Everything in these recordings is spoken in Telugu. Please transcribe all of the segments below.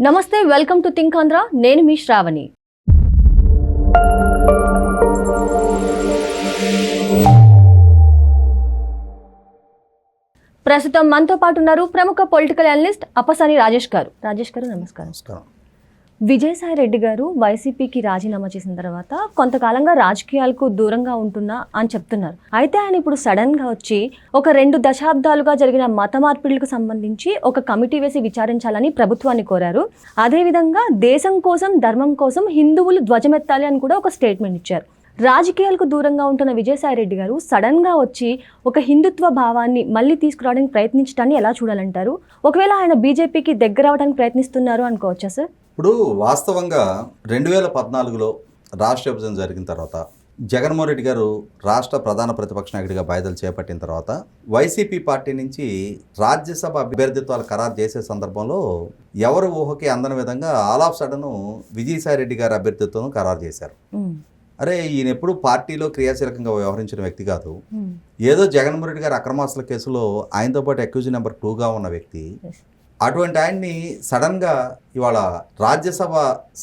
నమస్తే, వెల్కమ్ టు థింక్ ఆంధ్ర. నేను మీ శ్రావణి. ప్రస్తుతం మనతో పాటు ఉన్నారు ప్రముఖ పొలిటికల్ అనలిస్ట్ అప్పసాని రాజేష్ గారు. నమస్కారం. విజయసాయి రెడ్డి గారు వైసీపీకి రాజీనామా చేసిన తర్వాత కొంతకాలంగా రాజకీయాలకు దూరంగా ఉంటున్నా అని చెప్తున్నారు. అయితే ఆయన ఇప్పుడు సడన్ గా వచ్చి ఒక 2 దశాబ్దాలుగా జరిగిన మత మార్పిడులకు సంబంధించి ఒక కమిటీ వేసి విచారించాలని ప్రభుత్వాన్ని కోరారు. అదేవిధంగా దేశం కోసం, ధర్మం కోసం హిందువులు ధ్వజమెత్తాలి అని కూడా ఒక స్టేట్మెంట్ ఇచ్చారు. రాజకీయాలకు దూరంగా ఉంటున్న విజయసాయి రెడ్డి గారు సడన్ గా వచ్చి ఒక హిందుత్వ భావాన్ని మళ్ళీ తీసుకురావడానికి ప్రయత్నించడాన్ని ఎలా చూడాలంటారు? ఒకవేళ ఆయన బీజేపీకి దగ్గర అవడానికి ప్రయత్నిస్తున్నారు అనుకోవచ్చా సార్? ఇప్పుడు వాస్తవంగా 2014లో రాష్ట్ర విభజన జరిగిన తర్వాత జగన్మోహన్ రెడ్డి గారు రాష్ట్ర ప్రధాన ప్రతిపక్ష నాయకుడిగా బాధ్యతలు చేపట్టిన తర్వాత వైసీపీ పార్టీ నుంచి రాజ్యసభ అభ్యర్థిత్వాలు ఖరారు చేసే సందర్భంలో ఎవరు ఊహకి అందని విధంగా all of sudden Vijayasai Reddy గారి అభ్యర్థిత్వం ఖరారు చేశారు. అరే, ఈయన ఎప్పుడు పార్టీలో క్రియాశీలకంగా వ్యవహరించిన వ్యక్తి కాదు. ఏదో జగన్మోహన్ రెడ్డి గారి అక్రమాస్తుల కేసులో ఆయనతో పాటు అక్యూజ్ నెంబర్ 2గా ఉన్న వ్యక్తి. అటువంటి ఆయన్ని సడన్గా ఇవాళ రాజ్యసభ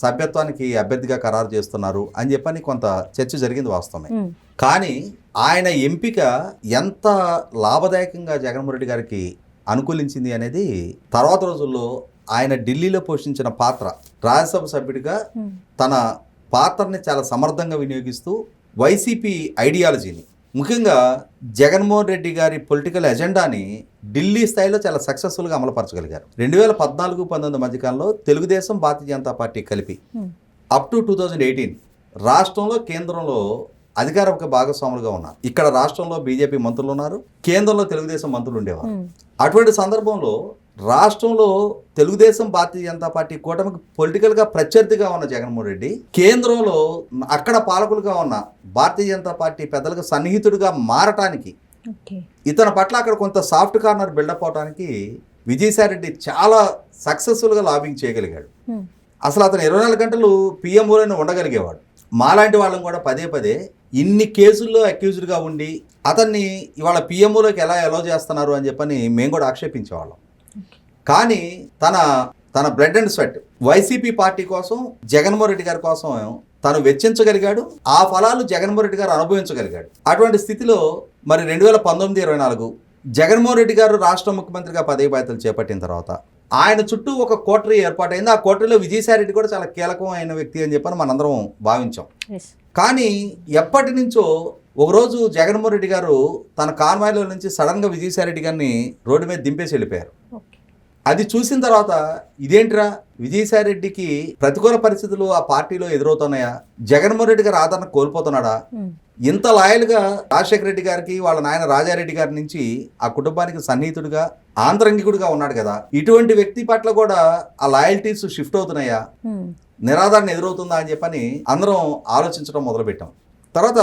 సభ్యత్వానికి అభ్యర్థిగా ఖరారు చేస్తున్నారు అని చెప్పని కొంత చర్చ జరిగింది వాస్తవమే. కానీ ఆయన ఎంపిక ఎంత లాభదాయకంగా జగన్మోహన్ రెడ్డి గారికి అనుకూలించింది అనేది తర్వాత రోజుల్లో ఆయన ఢిల్లీలో పోషించిన పాత్ర, రాజ్యసభ సభ్యుడిగా తన పాత్రని చాలా సమర్థంగా వినియోగిస్తూ వైసీపీ ఐడియాలజీని, ముఖ్యంగా జగన్మోహన్ రెడ్డి గారి పొలిటికల్ ఎజెండాని ఢిల్లీ స్థాయిలో చాలా సక్సెస్ఫుల్గా అమలుపరచగలిగారు. 2014-19 మధ్యకాలంలో తెలుగుదేశం, భారతీయ జనతా పార్టీ కలిపి అప్ టు 2018 రాష్ట్రంలో, కేంద్రంలో అధికారిక భాగస్వాములుగా ఉన్నారు. ఇక్కడ రాష్ట్రంలో బీజేపీ మంత్రులు ఉన్నారు, కేంద్రంలో తెలుగుదేశం మంత్రులు ఉండేవారు. అటువంటి సందర్భంలో రాష్ట్రంలో తెలుగుదేశం, భారతీయ జనతా పార్టీ కూటమికి పొలిటికల్గా ప్రత్యర్థిగా ఉన్న జగన్మోహన్ రెడ్డి కేంద్రంలో అక్కడ పాలకులుగా ఉన్న భారతీయ జనతా పార్టీ పెద్దలకు సన్నిహితుడిగా మారటానికి, ఇతని పట్ల అక్కడ కొంత సాఫ్ట్ కార్నర్ బిల్డప్ అవడానికి విజయసాయి రెడ్డి చాలా సక్సెస్ఫుల్గా లాబింగ్ చేయగలిగాడు. అసలు అతను 24 గంటలు పిఎంఓలోనే ఉండగలిగేవాడు. మాలాంటి వాళ్ళని కూడా పదే పదే ఇన్ని కేసుల్లో అక్యూజ్డ్గా ఉండి అతన్ని ఇవాళ పిఎంఓలోకి ఎలా ఎలో చేస్తున్నారు అని చెప్పని మేము కూడా ఆక్షేపించేవాళ్ళం. కానీ తన blood and sweat YCP party కోసం, జగన్మోహన్ రెడ్డి గారి కోసం తను వెచ్చించగలిగాడు. ఆ ఫలాలు జగన్మోహన్ రెడ్డి గారు అనుభవించగలిగాడు. అటువంటి స్థితిలో మరి 2019-24 జగన్మోహన్ రెడ్డి గారు రాష్ట్ర ముఖ్యమంత్రిగా పదవి బాధ్యతలు చేపట్టిన తర్వాత ఆయన చుట్టూ ఒక కోటరీ ఏర్పాటైంది. ఆ కోటరీలో విజయసాయి రెడ్డి కూడా చాలా కీలకమైన వ్యక్తి అని చెప్పని మనందరం భావించాం. కానీ ఎప్పటి నుంచో ఒకరోజు జగన్మోహన్ రెడ్డి గారు తన కాన్వాయ్లో నుంచి సడన్గా విజయసాయి రెడ్డి గారిని రోడ్డు మీద దింపేసి వెళ్ళిపోయారు. అది చూసిన తర్వాత ఇదేంటిరా, విజయసాయి రెడ్డికి ప్రతికూల పరిస్థితులు ఆ పార్టీలో ఎదురవుతున్నాయా, జగన్మోహన్ రెడ్డి గారు ఆదరణ కోల్పోతున్నాడా, ఇంత లాయల్గా రాజశేఖర రెడ్డి గారికి వాళ్ళ నాయన రాజారెడ్డి గారి నుంచి ఆ కుటుంబానికి సన్నిహితుడిగా, ఆంతరంగికుడిగా ఉన్నాడు కదా, ఇటువంటి వ్యక్తి పట్ల కూడా ఆ లాయల్టీస్ షిఫ్ట్ అవుతున్నాయా, నిరాదరణ ఎదురవుతుందా అని చెప్పని అందరం ఆలోచించడం మొదలుపెట్టాం. తర్వాత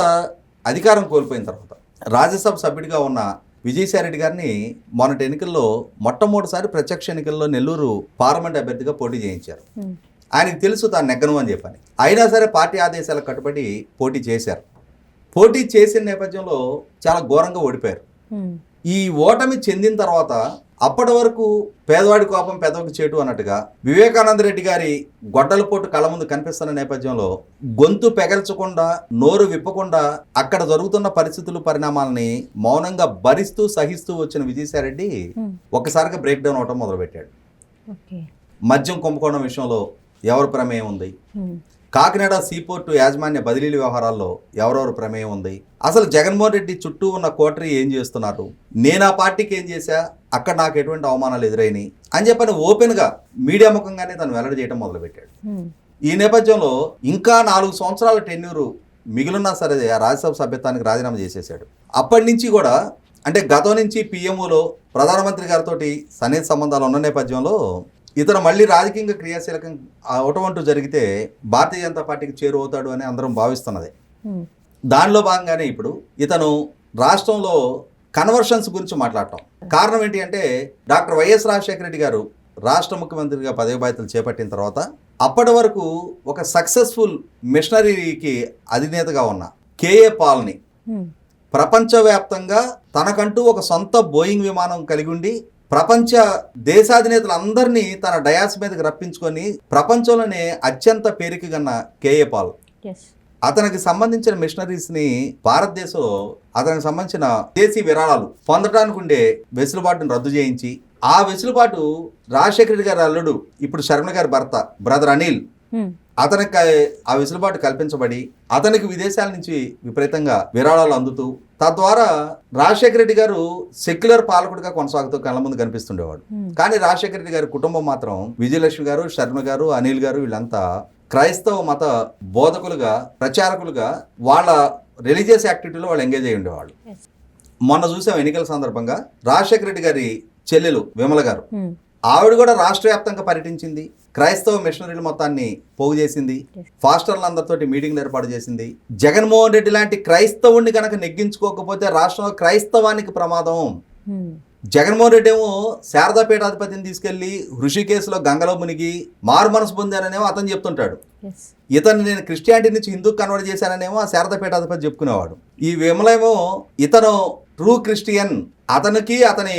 అధికారం కోల్పోయిన తర్వాత రాజ్యసభ సభ్యుడిగా ఉన్న విజయసాయి రెడ్డి గారిని మొన్నటి ఎన్నికల్లో మొట్టమొదటిసారి ప్రత్యక్ష ఎన్నికల్లో నెల్లూరు పార్లమెంట్ అభ్యర్థిగా పోటీ చేయించారు. ఆయనకు తెలుసు తాను నెగ్గను అని చెప్పని. అయినా సరే పార్టీ ఆదేశాలకు కట్టుబడి పోటీ చేశారు. పోటీ చేసిన నేపథ్యంలో చాలా ఘోరంగా ఓడిపోయారు. ఈ ఓటమి చెందిన తర్వాత అప్పటి వరకు పేదవాడి కోపం పెదవికి చేటు అన్నట్టుగా వివేకానంద రెడ్డి గారి గొడ్డల పోటు కళ్ళ ముందు కనిపిస్తున్న నేపథ్యంలో గొంతు పెగల్చకుండా, నోరు విప్పకుండా అక్కడ జరుగుతున్న పరిస్థితులు, పరిణామాలని మౌనంగా భరిస్తూ సహిస్తూ వచ్చిన విజయసాయి రెడ్డి ఒక్కసారిగా బ్రేక్ డౌన్ అవటం మొదలుపెట్టాడు. మద్యం కుంభకోణం విషయంలో ఎవరు ప్రమేయం ఉంది, కాకినాడ సీపోర్టు యాజమాన్య బదిలీల వ్యవహారాల్లో ఎవరెవరు ప్రమేయం ఉంది, అసలు జగన్మోహన్ రెడ్డి చుట్టూ ఉన్న కోటరీ ఏం చేస్తున్నారు, నేను ఆ పార్టీకి ఏం చేశా, అక్కడ నాకు ఎటువంటి అవమానాలు ఎదురైనాయి అని చెప్పని ఓపెన్గా మీడియా ముఖంగానే తను వెల్లడి చేయడం మొదలుపెట్టాడు. ఈ నేపథ్యంలో ఇంకా 4 సంవత్సరాల టెన్యూరు మిగిలినా సరే ఆ రాజ్యసభ సభ్యత్వానికి రాజీనామా చేసేసాడు. అప్పటి నుంచి కూడా, అంటే గతం నుంచి పిఎంఓలో ప్రధానమంత్రి గారితో సన్నిహిత సంబంధాలు ఉన్న నేపథ్యంలో ఇతను మళ్ళీ రాజకీయంగా క్రియాశీలకం అవటం అంటూ జరిగితే భారతీయ జనతా పార్టీకి చేరువవుతాడు అని అందరం భావిస్తున్నది. దానిలో భాగంగానే ఇప్పుడు ఇతను రాష్ట్రంలో కన్వర్షన్స్ గురించి మాట్లాడటం. కారణం ఏంటి అంటే, డాక్టర్ వైఎస్ రాజశేఖర రెడ్డి గారు రాష్ట్ర ముఖ్యమంత్రిగా పదవి బాధ్యతలు చేపట్టిన తర్వాత అప్పటి వరకు ఒక సక్సెస్ఫుల్ మిషనరీకి అధినేతగా ఉన్న కేఏ పాల్ని ప్రపంచవ్యాప్తంగా తనకంటూ ఒక సొంత బోయింగ్ విమానం కలిగి ఉండి ప్రపంచ దేశాధినేతలందరినీ తన డయాస్ మీదకి రప్పించుకొని ప్రపంచంలోనే అత్యంత పేరుకిగన్న కేఏ పాల్ ఎస్ అతనికి సంబంధించిన మిషనరీస్ని భారతదేశంలో అతనికి సంబంధించిన దేశీ విరాళాలు పొందడానికి ఉండే వెసులుబాటును రద్దు చేయించి ఆ వెసులుబాటు రాజశేఖర రెడ్డి గారి అల్లుడు ఇప్పుడు శర్మ గారి భర్త బ్రదర్ అనిల్ అతనికి ఆ వెసులుబాటు కల్పించబడి అతనికి విదేశాల నుంచి విపరీతంగా విరాళాలు అందుతూ తద్వారా రాజశేఖర రెడ్డి గారు సెక్యులర్ పాలకుడిగా కొనసాగుతూ కళ్ళ ముందు కనిపిస్తుండేవాడు. కానీ రాజశేఖర రెడ్డి గారి కుటుంబం మాత్రం విజయలక్ష్మి గారు, శర్మ గారు, అనిల్ గారు వీళ్ళంతా క్రైస్తవ మత బోధకులుగా, ప్రచారకులుగా వాళ్ళ రిలీజియస్ యాక్టివిటీలో వాళ్ళు ఎంగేజ్ అయ్యి ఉండేవాళ్ళు. మొన్న చూసాం ఎన్నికల సందర్భంగా రాజశేఖర రెడ్డి గారి చెల్లెలు విమల గారు, ఆవిడ కూడా రాష్ట్ర వ్యాప్తంగా పర్యటించింది, క్రైస్తవ మిషనరీల మొత్తాన్ని పోగు చేసింది, ఫాస్టర్లందరితోటి మీటింగ్లు ఏర్పాటు చేసింది. జగన్మోహన్ రెడ్డి లాంటి క్రైస్తవుణ్ణి కనుక నెగ్గించుకోకపోతే రాష్ట్రంలో క్రైస్తవానికి ప్రమాదం. జగన్మోహన్ రెడ్డి ఏమో శారదాపీఠాధిపతిని తీసుకెళ్లి హృషికేశ్లో గంగలో మునిగి మారు మనసు పొందాననేమో అతను చెప్తుంటాడు. ఇతను నేను క్రిస్టియానిటీ నుంచి హిందూ కన్వర్ట్ చేశాననేమో ఆ శారదాపీఠాధిపతి చెప్పుకునేవాడు. ఈ విమలేమో ఇతను ట్రూ క్రిస్టియన్, అతనికి అతని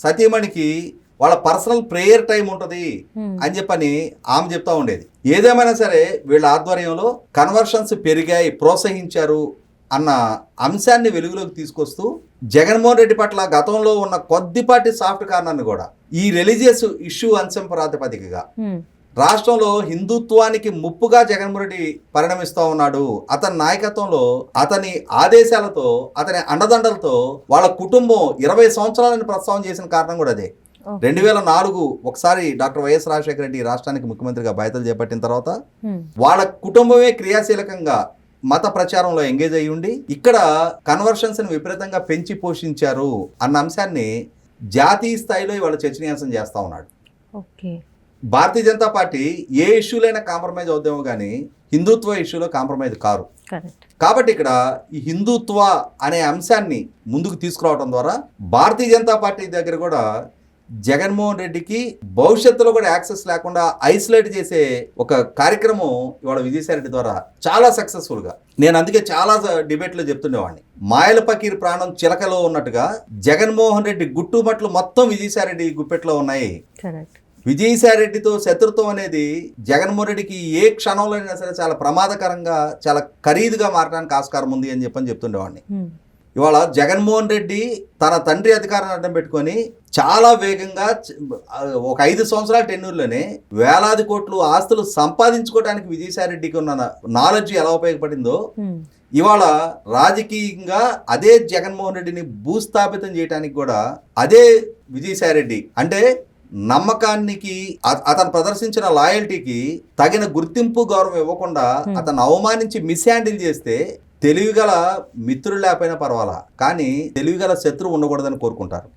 సతీమణికి వాళ్ళ పర్సనల్ ప్రేయర్ టైం ఉంటుంది అని చెప్పని ఆమె చెప్తా ఉండేది. ఏదేమైనా సరే వీళ్ళ ఆధ్వర్యంలో కన్వర్షన్స్ పెరిగాయి, ప్రోత్సహించారు అన్న అంశాన్ని వెలుగులోకి తీసుకొస్తూ జగన్మోహన్ రెడ్డి పట్ల గతంలో ఉన్న కొద్దిపాటి సాఫ్ట్ కార్నర్ని కూడా ఈ రిలీజియస్ ఇష్యూ అంశం ప్రాతిపదికగా రాష్ట్రంలో హిందుత్వానికి ముప్పుగా జగన్మోహన్ రెడ్డి పరిణమిస్తూ ఉన్నాడు. అతని నాయకత్వంలో, అతని ఆదేశాలతో, అతని అండదండలతో వాళ్ళ కుటుంబం 20 సంవత్సరాలని ప్రస్తావన చేసిన కారణం కూడా అదే. 2004 ఒకసారి డాక్టర్ వైఎస్ రాజశేఖర రెడ్డి రాష్ట్రానికి ముఖ్యమంత్రిగా బాధ్యతలు చేపట్టిన తర్వాత వాళ్ళ కుటుంబమే క్రియాశీలకంగా మత ప్రచారంలో ఎంగేజ్ అయ్యి ఉండి ఇక్కడ కన్వర్షన్స్ ని విపరీతంగా పెంచి పోషించారు అన్న అంశాన్ని జాతీయ స్థాయిలో ఇవాళ చర్చనీయాంశం చేస్తా ఉన్నాడు. భారతీయ జనతా పార్టీ ఏ ఇష్యూలైనా కాంప్రమైజ్ అవుతామో కానీ హిందుత్వ ఇష్యూలో కాంప్రమైజ్ కారు. కాబట్టి ఇక్కడ ఈ హిందుత్వ అనే అంశాన్ని ముందుకు తీసుకురావడం ద్వారా భారతీయ జనతా పార్టీ దగ్గర కూడా జగన్మోహన్ రెడ్డికి భవిష్యత్తులో కూడా యాక్సెస్ లేకుండా ఐసోలేట్ చేసే ఒక కార్యక్రమం ఇవాళ విజయసాయి రెడ్డి ద్వారా చాలా సక్సెస్ఫుల్గా, నేను అందుకే చాలా డిబేట్లో చెప్తుండేవాడిని, మాయల పకీర్ ప్రాణం చిలకలో ఉన్నట్టుగా జగన్మోహన్ రెడ్డి గుట్టుమట్లు మొత్తం విజయసాయి రెడ్డి గుప్పెట్లో ఉన్నాయి. విజయసాయి రెడ్డితో శత్రుత్వం అనేది జగన్మోహన్ రెడ్డికి ఏ క్షణంలో అయినా సరే చాలా ప్రమాదకరంగా, చాలా ఖరీదుగా మారడానికి ఆస్కారం ఉంది అని చెప్తుండేవాడిని. ఇవాళ జగన్మోహన్ రెడ్డి తన తండ్రి అధికారాన్ని అడ్డం పెట్టుకొని చాలా వేగంగా ఒక 5 సంవత్సరాల టెన్యూర్లోనే వేలాది కోట్లు ఆస్తులు సంపాదించుకోవడానికి విజయసాయి రెడ్డికి ఉన్న నాలెడ్జ్ ఎలా ఉపయోగపడిందో ఇవాళ రాజకీయంగా అదే జగన్మోహన్ రెడ్డిని భూస్థాపితం చేయడానికి కూడా అదే విజయసాయి రెడ్డి అంటే నమ్మకానికి, అతను ప్రదర్శించిన లాయల్టీకి తగిన గుర్తింపు గౌరవం ఇవ్వకుండా అతను అవమానించి మిస్హ్యాండిల్ చేస్తే తెలివిగల మిత్రులు లేకపోయినా పర్వాలా, కానీ తెలివిగల శత్రువు ఉండకూడదని కోరుకుంటారు.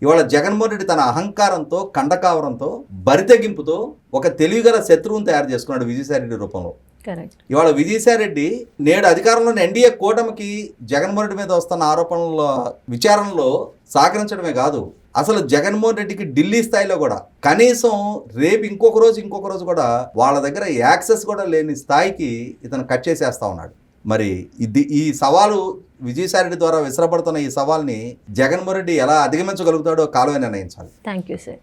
ఇవాళ జగన్మోహన్ రెడ్డి తన అహంకారంతో, కండకావరంతో, బరితెగింపుతో ఒక తెలివిగల శత్రువుని తయారు చేసుకున్నాడు విజయసాయి రెడ్డి రూపంలో. ఇవాళ విజయసాయి రెడ్డి నేడు అధికారంలోని ఎన్డీఏ కూటమికి జగన్మోహన్ రెడ్డి మీద వస్తున్న ఆరోపణల విచారణలో సహకరించడమే కాదు, అసలు జగన్మోహన్ రెడ్డికి ఢిల్లీ స్థాయిలో కూడా కనీసం రేపు ఇంకొక రోజు కూడా వాళ్ళ దగ్గర యాక్సెస్ కూడా లేని స్థాయికి ఇతను కట్ చేసేస్తా ఉన్నాడు. మరి ఈ సవాలు విజయసాయి రెడ్డి ద్వారా విసరబడుతున్న ఈ సవాల్ని జగన్మోహన్ రెడ్డి ఎలా అధిగమించగలుగుతాడో కాలమే నిర్ణయించాలి. Thank you sir.